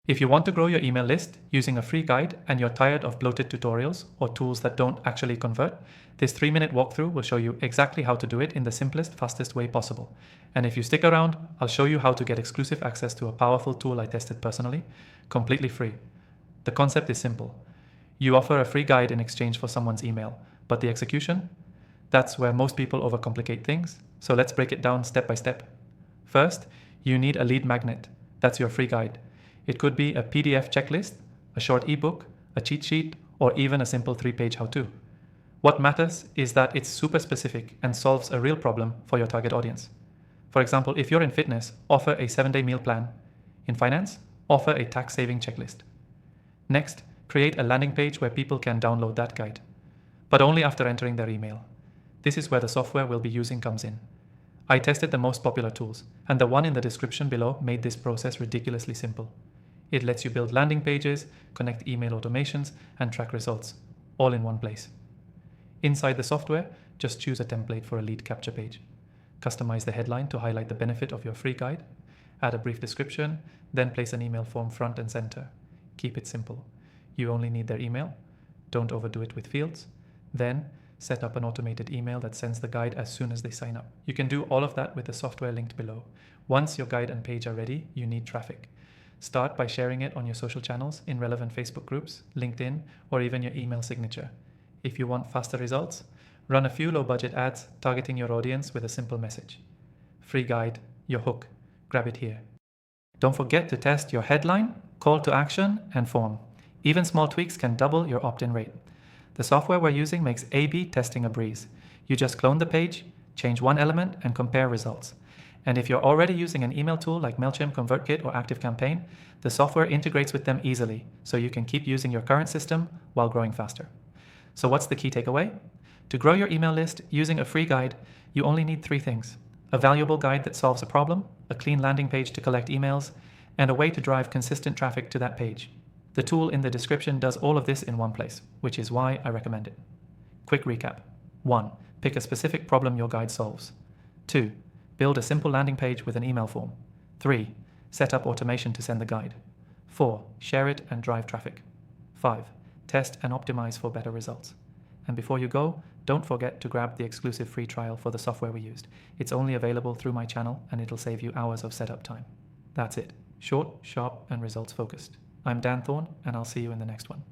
If you want to grow your email list using a free guide and you're tired of bloated tutorials or tools that don't actually convert, this 3-minute walkthrough will show you exactly how to do it in the simplest, fastest way possible. And if you stick around, I'll show you how to get exclusive access to a powerful tool I tested personally, completely free. The concept is simple. You offer a free guide in exchange for someone's email, but the execution? That's where most people overcomplicate things, so let's break it down step by step. First, you need a lead magnet. That's your free guide. It could be a PDF checklist, a short ebook, a cheat sheet, or even a simple 3-page how-to. What matters is that it's super specific and solves a real problem for your target audience. For example, if you're in fitness, offer a 7-day meal plan. In finance, offer a tax-saving checklist. Next, create a landing page where people can download that guide, but only after entering their email. This is where the software we'll be using comes in. I tested the most popular tools, and the one in the description below made this process ridiculously simple. It lets you build landing pages, connect email automations, and track results, all in one place. Inside the software, just choose a template for a lead capture page. Customize the headline to highlight the benefit of your free guide. Add a brief description, then place an email form front and center. Keep it simple. You only need their email. Don't overdo it with fields. Then, set up an automated email that sends the guide as soon as they sign up. You can do all of that with the software linked below. Once your guide and page are ready, you need traffic. Start by sharing it on your social channels, in relevant Facebook groups, LinkedIn, or even your email signature. If you want faster results, run a few low-budget ads targeting your audience with a simple message. Free guide, your hook. Grab it here. Don't forget to test your headline, call to action, and form. Even small tweaks can double your opt-in rate. The software we're using makes A/B testing a breeze. You just clone the page, change one element, and compare results. And if you're already using an email tool like MailChimp, ConvertKit, or ActiveCampaign, the software integrates with them easily, so you can keep using your current system while growing faster. So what's the key takeaway? To grow your email list using a free guide, you only need 3 things: a valuable guide that solves a problem, a clean landing page to collect emails, and a way to drive consistent traffic to that page. The tool in the description does all of this in one place, which is why I recommend it. Quick recap. 1. Pick a specific problem your guide solves. 2. Build a simple landing page with an email form. 3. Set up automation to send the guide. 4. Share it and drive traffic. 5. Test and optimize for better results. And before you go, don't forget to grab the exclusive free trial for the software we used. It's only available through my channel, and it'll save you hours of setup time. That's it. Short, sharp, and results focused. I'm Dan Thorne, and I'll see you in the next one.